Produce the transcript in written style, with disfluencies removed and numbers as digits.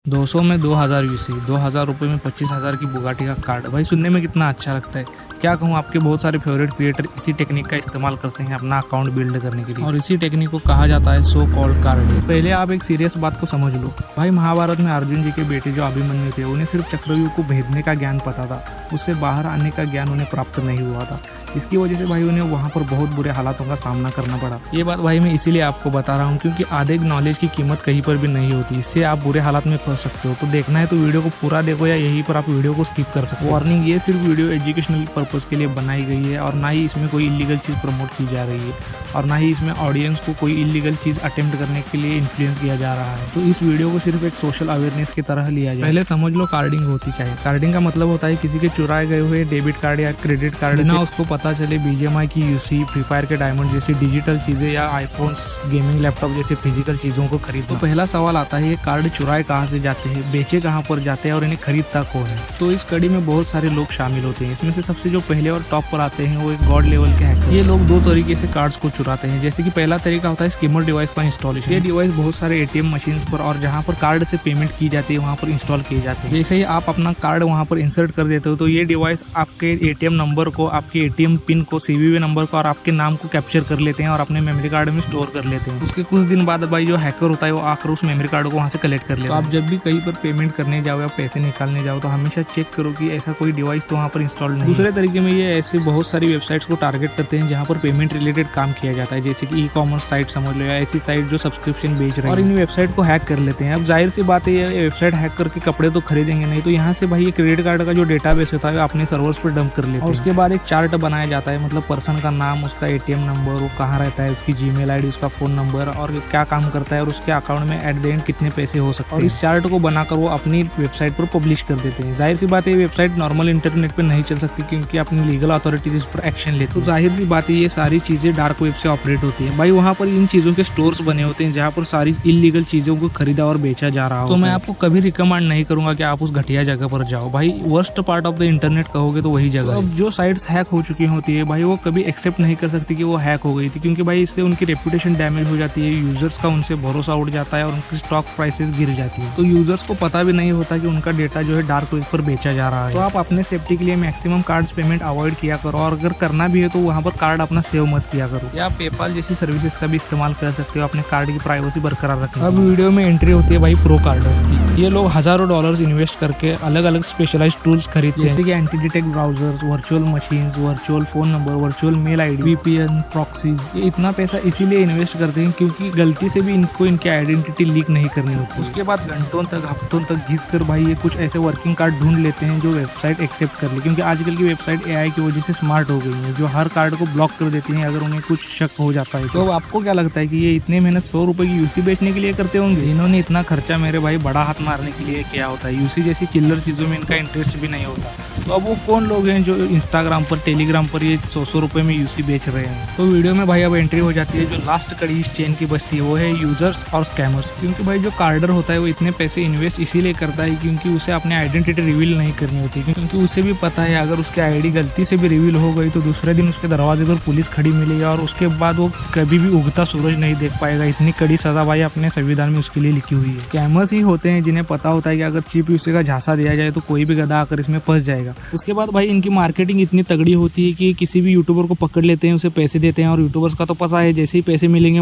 200 में 2000 यूसी, 2000 रुपये में 25,000 की बुगाटी का कार्ड। भाई सुनने में कितना अच्छा लगता है। क्या कहूँ, आपके बहुत सारे फेवरेट क्रिएटर इसी टेक्निक का इस्तेमाल करते हैं अपना अकाउंट बिल्ड करने के लिए, और इसी टेक्निक को कहा जाता है सो कॉल्ड कार्डिंग। पहले आप एक सीरियस बात को समझ लो भाई, महाभारत में अर्जुन जी के बेटे जो अभिमन्यु थे, उन्हें सिर्फ चक्रव्यूह को भेदने का ज्ञान पता था, उससे बाहर आने का ज्ञान उन्हें प्राप्त नहीं हुआ था। इसकी वजह से भाई उन्हें वहाँ पर बहुत बुरे हालातों का सामना करना पड़ा। ये बात भाई मैं इसीलिए आपको बता रहा हूँ क्योंकि आधे नॉलेज की कीमत कहीं पर भी नहीं होती, इससे आप बुरे हालात में फंस सकते हो। तो देखना है तो वीडियो को पूरा देखो, या यहीं पर आप वीडियो को स्किप कर सकते हो। वार्निंग, ये सिर्फ वीडियो एजुकेशनल पर्पज़ के लिए बनाई गई है और ना ही इसमें कोई इलीगल चीज़ प्रमोट की जा रही है, और ना ही इसमें ऑडियंस को कोई इलीगल चीज़ अटेम्प्ट करने के लिए इन्फ्लुएंस किया जा रहा है। तो इस वीडियो को सिर्फ एक सोशल अवेयरनेस की तरह लिया जाए। पहले समझ लो कार्डिंग होती क्या है। कार्डिंग का मतलब होता है किसी के चुराए गए हुए डेबिट कार्ड या क्रेडिट कार्ड ना उसको पता चले BGMI की यूसी, फ्री फायर के डायमंड जैसी डिजिटल चीजें या आईफोन, गेमिंग लैपटॉप जैसे फिजिकल चीजों को खरीदो। तो पहला सवाल आता है, ये कार्ड चुराए कहाँ से जाते हैं, बेचे कहाँ पर जाते हैं और इन्हें खरीदता कौन है। तो इस कड़ी में बहुत सारे लोग शामिल होते हैं। इसमें से सबसे जो पहले और टॉप पर आते हैं वो एक गॉड लेवल के हैकर। ये लोग दो तरीके से कार्ड्स को चुराते हैं। जैसे कि पहला तरीका होता है स्किमर डिवाइस का इंस्टॉलेशन। ये डिवाइस बहुत सारे ATM मशीन पर और जहाँ पर कार्ड से पेमेंट की जाती है वहाँ पर इंस्टॉल किए जाते हैं। जैसे ही आप अपना कार्ड वहाँ पर इंसर्ट कर देते हो तो ये डिवाइस आपके ATM नंबर को, आपके ATM पिन को, CVV नंबर को और आपके नाम को कैप्चर कर लेते हैं और अपने मेमोरी कार्ड में स्टोर कर लेते हैं। उसके कुछ दिन बाद भाई जो हैकर होता है वो आकर उस मेमोरी कार्ड को वहाँ से कलेक्ट कर लेता है। तो आप जब भी कहीं पर पेमेंट करने जाओ या पैसे निकालने जाओ तो हमेशा चेक करो कि ऐसा कोई डिवाइस तो वहाँ पर इंस्टॉल नहीं। दूसरे तरीके में ये ऐसी बहुत सारी वेबसाइट्स को टारगेट करते हैं जहाँ पर पेमेंट रिलेटेड काम किया जाता है, जैसे कि ई-कॉमर्स साइट समझ लो, या ऐसी साइट जो सब्सक्रिप्शन बेच रही है, और इन वेबसाइट को हैक कर लेते हैं। अब जाहिर सी बात है ये वेबसाइट हैक करके कपड़े तो खरीदेंगे नहीं, तो यहाँ से भाई ये क्रेडिट कार्ड का जो डेटाबेस होता है अपने सर्वर्स पर डंप कर लेते हैं। और उसके बाद एक चार्ट बनाया जाता है, मतलब पर्सन का नाम, उसका ATM नंबर, वो कहाँ रहता है, उसकी जीमेल ID, उसका फोन नंबर और क्या काम करता है और उसके अकाउंट में एट द एंड कितने पैसे हो सकते हैं। और इस चार्ट को बनाकर वो अपनी वेबसाइट पर पब्लिश कर देते हैं। जाहिर सी बात है ये वेबसाइट नॉर्मल इंटरनेट पर नहीं चल सकती क्योंकि अपनी लीगल अथॉरिटीज इस पर एक्शन लेती है। तो जाहिर सी बात है ये सारी चीजें डार्क वेब से ऑपरेट होती है। भाई वहाँ पर इन चीजों के स्टोर्स बने होते हैं जहाँ पर सारी इलीगल चीजों को खरीदा और बेचा जा रहा हो। तो मैं आपको कभी रिकमेंड नहीं करूंगा कि आप उस घटिया जगह पर जाओ। भाई worst part of the internet कहोगे तो वही जगह। अब जो साइट्स हैक हो चुकी होती है भाई वो कभी एक्सेप्ट नहीं कर सकती कि वो हैक हो गई थी, क्योंकि भाई इससे उनकी रेपुटेशन डैमेज हो जाती है, यूजर्स का उनसे भरोसा उठ जाता है और उनकी स्टॉक प्राइसेस गिर जाती है। तो यूजर्स को पता भी नहीं होता कि उनका डेटा जो है डार्क वेब पर बेचा जा रहा है। तो आप अपने सेफ्टी के लिए मैक्सिमम कार्ड्स पेमेंट अवॉइड किया करो, और अगर करना भी है तो वहाँ पर कार्ड अपना सेव मत किया करो। या पेपाल जैसी सर्विसेज का भी इस्तेमाल कर सकते हो अपने कार्ड की प्राइवेसी बरकरार रखने। अब वीडियो में एंट्री होती है भाई प्रो कार्डर्स की। ये लोग हजारों डॉलर्स इन्वेस्ट करके अलग अलग स्पेशलाइज्ड टूल्स खरीदते हैं, जैसे कि anti detect browsers, virtual machines, virtual phone number, virtual mail ID, VPN, proxies. ये इतना पैसा इसीलिए इन्वेस्ट करते हैं क्योंकि गलती से भी इनको इनकी आइडेंटिटी लीक नहीं करनी होती। उसके बाद घंटों तक, हफ्तों तक घिस कर भाई ये कुछ ऐसे वर्किंग कार्ड ढूंढ लेते हैं जो वेबसाइट एक्सेप्ट कर ले, क्योंकि आजकल की वेबसाइट AI की वजह से स्मार्ट हो गई है, जो हर कार्ड को ब्लॉक कर देती है अगर उन्हें कुछ शक हो जाता है। तो आपको क्या लगता है कि ये इतने मेहनत 100 रुपए की यूसी बेचने के लिए करते होंगे? इन्होंने इतना खर्चा मेरे भाई बड़ा हाथ मारने के लिए किया होता है। यूसी जैसी चिल्लर चीजों में इनका इंटरेस्ट भी नहीं होता। तो अब वो कौन लोग हैं जो इंस्टाग्राम पर, टेलीग्राम पर ये 100 रुपए में यूसी बेच रहे हैं? तो वीडियो में भाई अब एंट्री हो जाती है जो लास्ट कड़ी इस चेन की बचती है, वो है यूजर्स और स्कैमर्स। क्योंकि भाई जो कार्डर होता है वो इतने पैसे इन्वेस्ट इसीलिए करता है क्योंकि उसे अपनी आइडेंटिटी रिवील नहीं करनी होती, क्योंकि उसे भी पता है अगर उसकी ID गलती से भी रिवील हो गई तो दूसरे दिन उसके दरवाजे पर पुलिस खड़ी मिलेगी और उसके बाद वो कभी भी उगता सूरज नहीं देख पाएगा। इतनी कड़ी सजा भाई अपने संविधान में उसके लिए लिखी हुई है। स्कैमर्स ही होते हैं जिन्हें पता होता है कि अगर चीप यूसी का झांसा दिया जाए तो कोई भी गधा आकर इसमें फंस जाएगा। उसके बाद भाई इनकी मार्केटिंग इतनी तगड़ी होती है कि किसी भी यूट्यूबर को पकड़ लेते हैं, उसे पैसे देते हैं, और यूट्यूबर्स का तो पता है जैसे ही पैसे मिलेंगे